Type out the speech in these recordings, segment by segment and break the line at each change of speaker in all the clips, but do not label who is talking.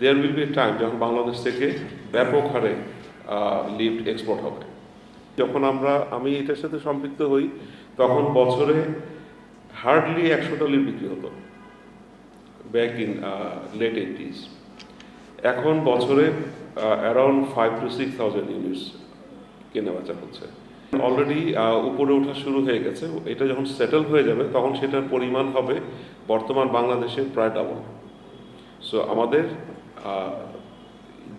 There will B time যখন বাংলাদেশ থেকে ব্যাপক হারে লিফট এক্সপোর্ট হবে। যখন আমি এটার সাথে সম্পৃক্ত হই তখন বছরে হার্ডলি 100টা লিফট বিক্রি হতো ব্যাক ইন লেট 80s। এখন বছরে অ্যারাউন্ড 5 to 6,000 ইউনিটস কেনা বেচা হচ্ছে। অলরেডি উপরে ওঠা শুরু হয়ে গেছে। এটা যখন সেটেল হয়ে যাবে তখন সেটার পরিমাণ হবে বর্তমান বাংলাদেশের প্রায় ডাবল। সো আমাদের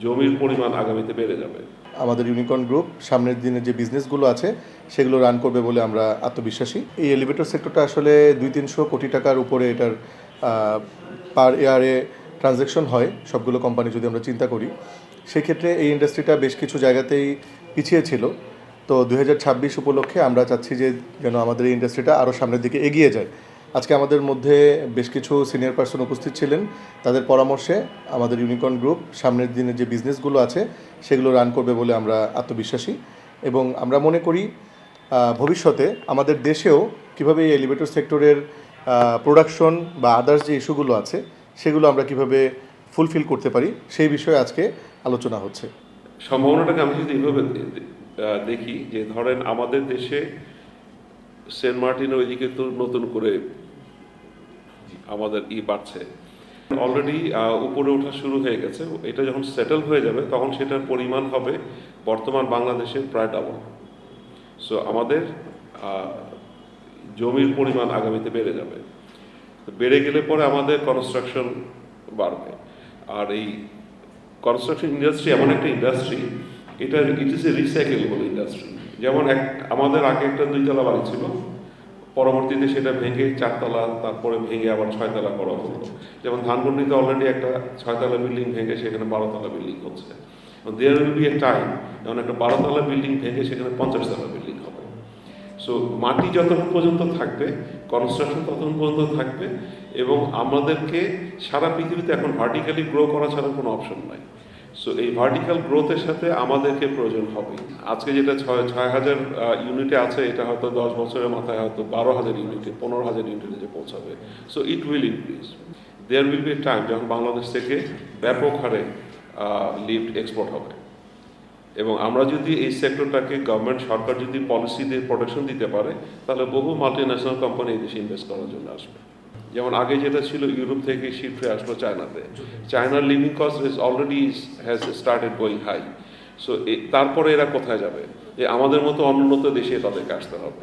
জমির পরিমাণ আগামীতে বেড়ে যাবে।
আমাদের ইউনিকর্ন গ্রুপ সামনের দিনে যে বিজনেসগুলো আছে সেগুলো রান করবে বলে আমরা আত্মবিশ্বাসী। এই এলিভেটর সেক্টরটা আসলে 200-300 কোটি টাকার উপরে এটার পার ইয়ারে ট্রানজ্যাকশন হয় সবগুলো কোম্পানি যদি আমরা চিন্তা করি। সেক্ষেত্রে এই ইন্ডাস্ট্রিটা বেশ কিছু জায়গাতেই পিছিয়ে ছিল। তো 2026 উপলক্ষে আমরা চাচ্ছি যে যেন আমাদের এই ইন্ডাস্ট্রিটা আরও সামনের দিকে এগিয়ে যায়। আজকে আমাদের মধ্যে বেশ কিছু সিনিয়র পার্সন উপস্থিত ছিলেন। তাদের পরামর্শে আমাদের ইউনিকর্ন গ্রুপ সামনের দিনে যে বিজনেসগুলো আছে সেগুলো রান করবে বলে আমরা আত্মবিশ্বাসী এবং আমরা মনে করি ভবিষ্যতে আমাদের দেশেও কীভাবে এই এলিভেটর সেক্টরের প্রোডাকশন বা আদার্স যে ইস্যুগুলো আছে সেগুলো আমরা কিভাবে ফুলফিল করতে পারি সেই বিষয়ে আজকে আলোচনা হচ্ছে।
সম্ভাবনাটাকে আমি যদি এইভাবে দেখি যে ধরেন আমাদের দেশে সেন্ট মার্টিনের ওইদিকে তো নতুন করে আমাদের বাড়ছে, অলরেডি উপরে ওঠা শুরু হয়ে গেছে। এটা যখন সেটেল হয়ে যাবে তখন সেটার পরিমাণ হবে বর্তমান বাংলাদেশের প্রায় ডাবল। সো আমাদের জমির পরিমাণ আগামীতে বেড়ে যাবে। বেড়ে গেলে পরে আমাদের কনস্ট্রাকশন বাড়বে। আর এই কনস্ট্রাকশন ইন্ডাস্ট্রি এমন একটা industry, it is a recyclable industry. যেমন আমাদের আগে একটা 2 তলা বাড়ি ছিল, পরবর্তীতে সেটা ভেঙে 4 তলা, তারপরে ভেঙে আবার 6 তলা করা হলো। যেমন ধানমন্ডিতে অলরেডি একটা 6 তলা বিল্ডিং ভেঙে সেখানে 12 তলা বিল্ডিং হচ্ছে। There will be a time যেমন একটা 12 তলা বিল্ডিং ভেঙে সেখানে 50 তলা বিল্ডিং হবে। সো মাটি যতক্ষণ পর্যন্ত থাকবে, কনস্ট্রাকশন ততক্ষণ পর্যন্ত থাকবে এবং আমাদেরকে সারা পৃথিবীতে এখন ভার্টিক্যালি গ্রো করা ছাড়া কোনো অপশন নাই। সো এই ভার্টিক্যাল গ্রোথের সাথে আমাদেরকে প্রয়োজন হবে। আজকে যেটা 6,000 ইউনিটে আছে, এটা হয়তো 10 বছরের মাথায় হয়তো 12,000 ইউনিটে, 15,000 ইউনিটে যে পৌঁছাবে। So it will increase. There will be a time যখন বাংলাদেশ থেকে ব্যাপক হারে লিফট এক্সপোর্ট হবে এবং আমরা যদি এই সেক্টরটাকে গভর্নমেন্ট সরকার যদি পলিসি দিয়ে প্রোটেকশন দিতে পারে তাহলে বহু মাল্টিন্যাশনাল কোম্পানি এই দেশে ইনভেস্ট করার জন্য আসবে। যেমন আগে যেটা ছিল ইউরোপ থেকে শিফট হয়ে আসলো চায়নাতে। চায়নার living cost is already has started going high. So তারপরে এরা কোথায় যাবে? যে আমাদের মতো অনুন্নত দেশে তাদেরকে আসতে হবে।